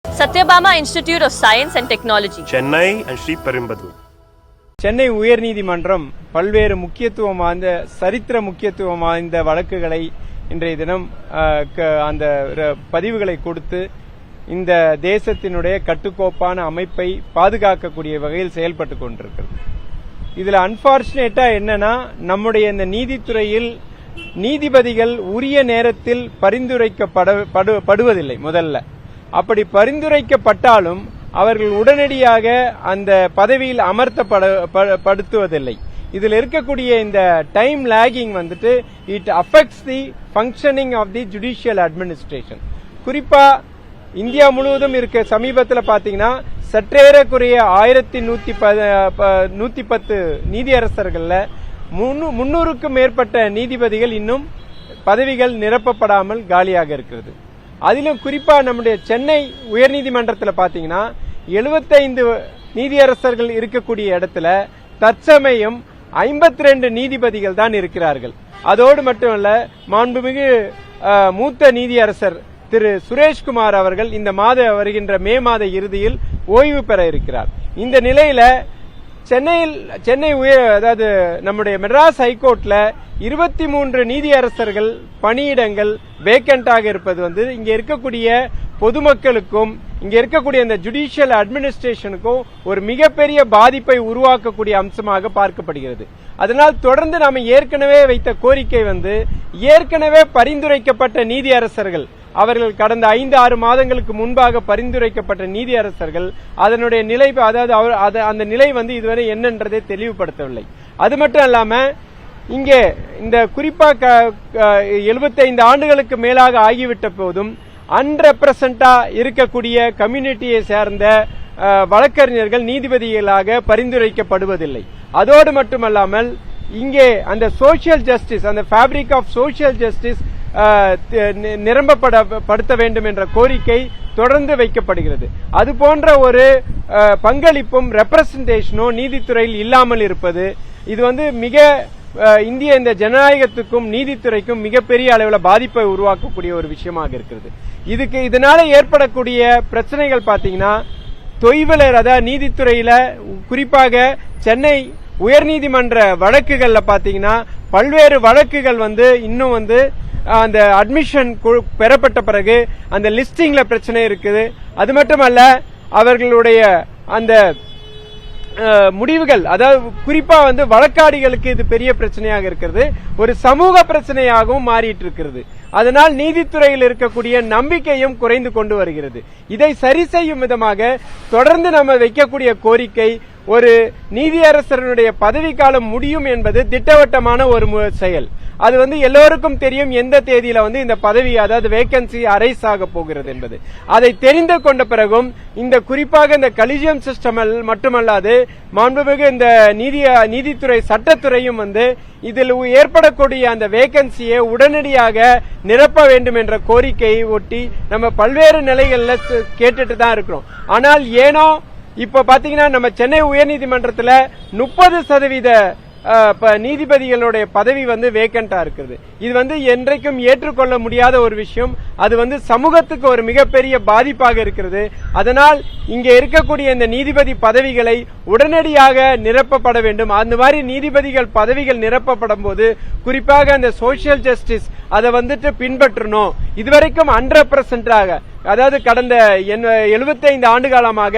Satyabama Institute of Science and Technology, Chennai and Sri Perumbudur. Chennai உயர்நீதிமன்றம் பல்வேறு முக்கியத்துவம் வாய்ந்த சரித்திர முக்கியத்துவம் வாய்ந்த வழக்குகளை இன்றைய தினம் அந்த பதிவுகளை கொடுத்து இந்த தேசத்தினுடைய கட்டுக்கோப்பான அமைப்பை பாதுகாக்கக்கூடிய வகையில் செயல்பட்டு கொண்டிருக்கிறது. இதுல அன்பார்ச்சுனேட்டா என்னன்னா, நம்முடைய இந்த நீதித்துறையில் நீதிபதிகள் உரிய நேரத்தில் பரிந்துரைக்கப்படுவதில்லை. முதல்ல அப்படி பரிந்துரைக்கப்பட்டாலும் அவர்கள் உடனடியாக அந்த பதவியில் அமர்த்தப்படுத்துவதில்லை. இதில் இருக்கக்கூடிய இந்த டைம் லாகிங் வந்துட்டு it affects the functioning of the judicial administration. குறிப்பா இந்தியா முழுவதும் இருக்க சமீபத்தில் பாத்தீங்கன்னா சற்றேறக்குறைய 1110 நீதியரசர்கள்ல 300க்கும் மேற்பட்ட நீதிபதிகள் இன்னும் பதவிகள் நிரப்பப்படாமல் காலியாக இருக்கிறது. அதிலும் குறிப்பா நம்முடைய சென்னை உயர்நீதிமன்றத்தில் பாத்தீங்கன்னா 75 நீதியரசர்கள் இருக்கக்கூடிய இடத்துல தற்சமயம் 52 நீதிபதிகள் தான் இருக்கிறார்கள். அதோடு மட்டுமல்ல, மாண்புமிகு மூத்த நீதியரசர் திரு சுரேஷ்குமார் அவர்கள் இந்த வருகின்ற மே மாத இறுதியில் ஓய்வு பெற இருக்கிறார். இந்த நிலையில சென்னை அதாவது நம்முடைய மெட்ராஸ் ஹைகோர்ட்ல 23 நீதியரசர்கள் பணியிடங்கள் வேக்கண்டாக இருப்பது இங்க இருக்கக்கூடிய பொதுமக்களுக்கும் இங்க இருக்கக்கூடிய இந்த ஜுடிஷியல் அட்மினிஸ்ட்ரேஷனுக்கும் ஒரு மிகப்பெரிய பாதிப்பை உருவாக்கக்கூடிய அம்சமாக பார்க்கப்படுகிறது. அதனால் தொடர்ந்து நாம ஏற்கனவே வைத்த கோரிக்கை ஏற்கனவே பரிந்துரைக்கப்பட்ட நீதியரசர்கள், அவர்கள் கடந்த 5-6 மாதங்களுக்கு முன்பாக பரிந்துரைக்கப்பட்ட நீதியரசர்கள் அதனுடைய நிலை, அதாவது அந்த நிலை இதுவரை என்னன்றதை தெளிவுபடுத்தவில்லை. அது மட்டும் இல்லாம இங்கே இந்த குறிப்பா 75 ஆண்டுகளுக்கு மேலாக ஆகிவிட்ட போதும் அன்ரெப்ரசன்டா இருக்கக்கூடிய கம்யூனிட்டியை சேர்ந்த வழக்கறிஞர்கள் நீதிபதிகளாக பரிந்துரைக்கப்படுவதில்லை. அதோடு மட்டுமல்லாமல் இங்கே அந்த சோசியல் ஜஸ்டிஸ், அந்த ஃபேப்ரிக் ஆஃப் சோசியல் ஜஸ்டிஸ் நிரம்பப்படுத்த வேண்டும் என்ற கோரிக்கை தொடர்ந்து வைக்கப்படுகிறது. அது போன்ற ஒரு பங்களிப்பும் ரெப்ரசன்டேஷனும் நீதித்துறையில் இல்லாமல் இருப்பது இது மிக இந்திய இந்த ஜனநாயகத்துக்கும் நீதித்துறைக்கும் மிகப்பெரிய அளவில் பாதிப்பை உருவாக்கக்கூடிய ஒரு விஷயமாக இருக்கிறது. இதனால ஏற்படக்கூடிய பிரச்சனைகள் பாத்தீங்கன்னா தொய்வலர், அதாவது நீதித்துறையில குறிப்பாக சென்னை உயர்நீதிமன்ற வழக்குகள்ல பாத்தீங்கன்னா பல்வேறு வழக்குகள் இன்னும் அந்த அட்மிஷன் பெறப்பட்ட பிறகு அந்த லிஸ்டிங்ல பிரச்சனை இருக்குது. அது மட்டுமல்ல, அவர்களுடைய அந்த முடிவுகள், அதாவது குறிப்பா வழக்காடிகளுக்கு இது பெரிய பிரச்சனையாக இருக்கிறது, ஒரு சமூக பிரச்சனையாகவும் மாறிட்டு இருக்கிறது. அதனால் நீதித்துறையில் இருக்கக்கூடிய நம்பிக்கையும் குறைந்து கொண்டு வருகிறது. இதை சரி செய்யும் விதமாக தொடர்ந்து நம்ம வைக்கக்கூடிய கோரிக்கை, ஒரு நீதியரசருடைய பதவிக்காலம் முடியும் என்பது திட்டவட்டமான ஒரு செயல். அது எல்லோருக்கும் தெரியும் எந்த தேதியில இந்த பதவி, அதாவது வேகன்சி அரைஸ் ஆக போகிறது என்பது. அதை தெரிந்து கொண்ட பிறகும் இந்த குறிப்பாக இந்த கலிஜியம் சிஸ்டம் மட்டுமல்லாது மாண்புமிகு இந்த நீதித்துறை சட்டத்துறையும் இதில் ஏற்படக்கூடிய அந்த வேகன்சியை உடனடியாக நிரப்ப வேண்டும் என்ற கோரிக்கையை ஒட்டி நம்ம பல்வேறு நிலைகள்ல கேட்டுட்டு தான் இருக்கிறோம். ஆனால் ஏனோ இப்ப பாத்தீங்கன்னா நம்ம சென்னை உயர்நீதிமன்றத்தில் 30% நீதிபதிகளுடைய பதவி வேக்கண்டா இருக்குது. இது என்றைக்கும் ஏற்றுக்கொள்ள முடியாத ஒரு விஷயம். அது சமூகத்துக்கு ஒரு மிகப்பெரிய பாதிப்பாக இருக்கிறது. அதனால் இங்க இருக்கக்கூடிய இந்த நீதிபதி பதவிகளை உடனடியாக நிரப்பப்பட வேண்டும். அந்த மாதிரி நீதிபதிகள் பதவிகள் நிரப்பப்படும் போது குறிப்பாக அந்த சோசியல் ஜஸ்டிஸ் அதை பின்பற்றணும். இதுவரைக்கும் அன்ரெப்ரசன்டாக, அதாவது கடந்த 75 ஆண்டு காலமாக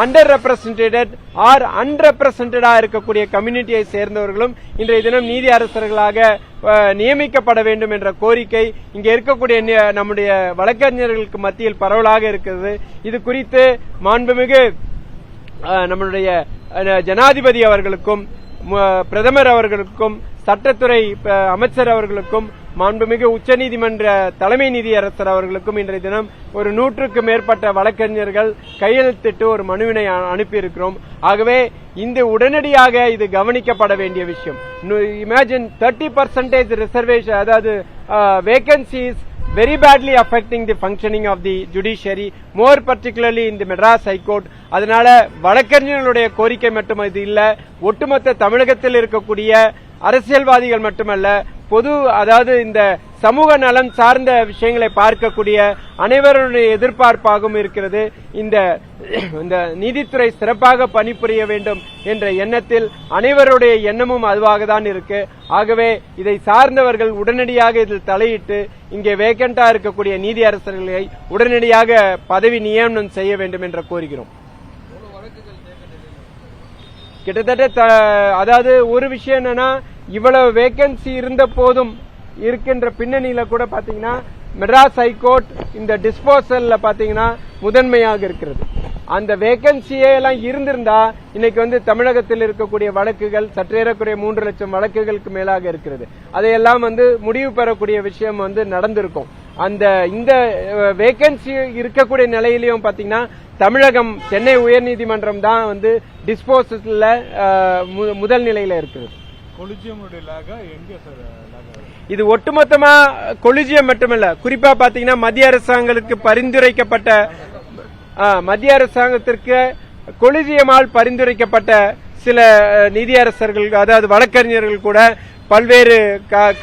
அண்டர் ரெப்ரசன்டேட்டட் ஆர் அன்ரெப்ரசன்டடா இருக்கக்கூடிய கம்யூனிட்டியை சேர்ந்தவர்களும் இன்றைய தினம் நீதி அரசர்களாக நியமிக்கப்பட வேண்டும் என்ற கோரிக்கை இங்க இருக்கக்கூடிய நம்முடைய வழக்கறிஞர்களுக்கு மத்தியில் பரவலாக இருக்கிறது. இது குறித்து மாண்புமிகு நம்முடைய ஜனாதிபதி அவர்களுக்கும் பிரதமர் அவர்களுக்கும் சட்டத்துறை அமைச்சர் அவர்களுக்கும் மாண்புமிகு உச்சநீதிமன்ற தலைமை நீதியரசர் அவர்களுக்கும் இன்றைய தினம் ஒரு 100க்கும் மேற்பட்ட வழக்கறிஞர்கள் கையெழுத்திட்டு ஒரு மனுவினை அனுப்பியிருக்கிறோம். ஆகவே இந்த உடனடியாக இது கவனிக்கப்பட வேண்டிய விஷயம். இமேஜின் 30% ரிசர்வேஷன், அதாவது vacancies very badly affecting the functioning of the judiciary, more particularly in the Madras High Court. அதனால வழக்கறிஞர்களுடைய கோரிக்கை மட்டும் இது இல்ல, ஒட்டுமொத்த தமிழகத்தில் இருக்கக்கூடிய அரசியல்வாதிகள் மட்டுமல்ல, அதாவது இந்த சமூக நலன் சார்ந்த விஷயங்களை பார்க்கக்கூடிய அனைவருடைய எதிர்பார்ப்பாகவும் இருக்கிறது. இந்த நீதித்துறை சிறப்பாக பணிபுரிய வேண்டும் என்ற எண்ணத்தில் அனைவருடைய எண்ணமும் அதுவாக தான் இருக்கு. ஆகவே இதை சார்ந்தவர்கள் உடனடியாக இதில் தலையிட்டு இங்கே வேக்கண்டா இருக்கக்கூடிய நீதியரசர்களை உடனடியாக பதவி நியமனம் செய்ய வேண்டும் என்று கோருகிறோம். கிட்டத்தட்ட அதாவது ஒரு விஷயம் என்னன்னா, இவ்வளவு வேகன்சி இருந்த போதும் இருக்கின்ற பின்னணியில கூட பாத்தீங்கன்னா மெட்ராஸ் ஹைகோர்ட் இந்த டிஸ்போசல்ல பாத்தீங்கன்னா முதன்மையாக இருக்கிறது. அந்த வேகன்சியே எல்லாம் இருந்திருந்தா இன்னைக்கு வந்து தமிழகத்தில் இருக்கக்கூடிய வழக்குகள் சற்றேறக்குறைய 3 லட்சம் வழக்குகளுக்கு மேலாக இருக்கிறது. அதையெல்லாம் வந்து முடிவு பெறக்கூடிய விஷயம் வந்து நடந்திருக்கும். இந்த வேகன்சி இருக்கக்கூடிய நிலையிலையும் பாத்தீங்கன்னா தமிழகம் சென்னை உயர்நீதிமன்றம் தான் வந்து டிஸ்போசல்ல முதல் நிலையில இருக்கிறது. இது ஒட்டுமொத்தமா கொலிஜியம் மட்டுமல்ல, குறிப்பா பாத்தீங்கன்னா மத்திய அரசாங்கத்துக்கு பரிந்துரைக்கப்பட்ட மத்திய அரசாங்கத்திற்கு கொலிஜியமால் பரிந்துரைக்கப்பட்ட சில நீதியரசர்கள் அதாவது வழக்கறிஞர்கள் கூட பல்வேறு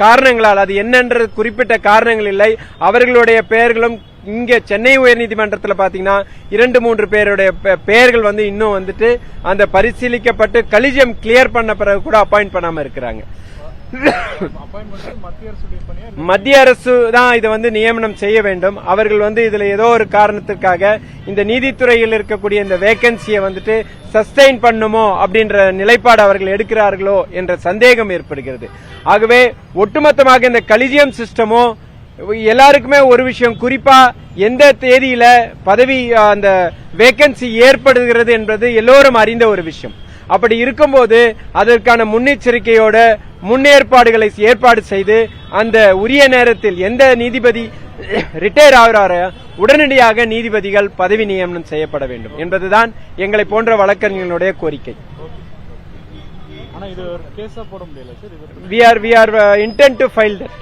காரணங்களால், அது என்னன்றது குறிப்பிட்ட காரணங்கள் இல்லை, அவர்களுடைய பெயர்களும் இங்க சென்னை உயர்நீதிமன்றத்தில் பாத்தீங்கன்னா 2-3 பேருடைய பெயர்கள் வந்து இன்னும் வந்துட்டு அந்த பரிசீலிக்கப்பட்டு கொலிஜியம் கிளியர் பண்ண பிறகு கூட அப்பாயிண்ட் பண்ணாம இருக்கிறாங்க. மத்திய அரசு தான் இதை வந்து நியமனம் செய்ய வேண்டும். அவர்கள் வந்து இதுல ஏதோ ஒரு காரணத்திற்காக இந்த நீதித்துறையில் இருக்கக்கூடிய இந்த வேகன்சியை வந்துட்டு சஸ்டெயின் பண்ணுமோ அப்படின்ற நிலைப்பாடு அவர்கள் எடுக்கிறார்களோ என்ற சந்தேகம் ஏற்படுகிறது. ஆகவே ஒட்டுமொத்தமாக இந்த கொலிஜியம் சிஸ்டமோ எல்லாருக்குமே ஒரு விஷயம், குறிப்பா எந்த தேதியில பதவி அந்த வேகன்சி ஏற்படுகிறது என்பது எல்லோரும் அறிந்த ஒரு விஷயம். அப்படி இருக்கும்போது அதற்கான முன்னெச்சரிக்கையோட முன்னேற்பாடுகளை ஏற்பாடு செய்து அந்த உரிய நேரத்தில் எந்த நீதிபதி ரிட்டையர் ஆகிறாரோ உடனடியாக நீதிபதிகள் பதவி நியமனம் செய்யப்பட வேண்டும் என்பதுதான் எங்களை போன்ற வழக்கறிஞர்களுடைய கோரிக்கை. we are intent to file that.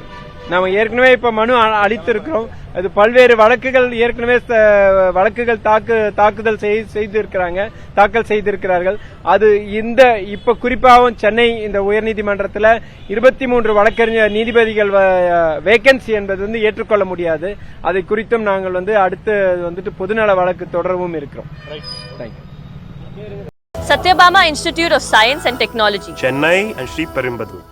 நாம ஏற்கனவே இப்ப மனு அளித்திருக்கிறோம். அது பல்வேறு வழக்குகள் ஏற்கனவே தாக்கல் செய்திருக்கிறார்கள். அது இந்த இப்ப குறிப்பாகவும் சென்னை இந்த உயர்நீதிமன்றத்தில் 23 வழக்கறிஞர் நீதிபதிகள் வேகன்சி என்பது வந்து ஏற்றுக்கொள்ள முடியாது. அதை குறித்தும் நாங்கள் வந்து அடுத்து வந்துட்டு பொதுநல வழக்கு தொடரவும் இருக்கிறோம். Satyabama Institute of Science and Technology, Chennai and Sri Perumbudur.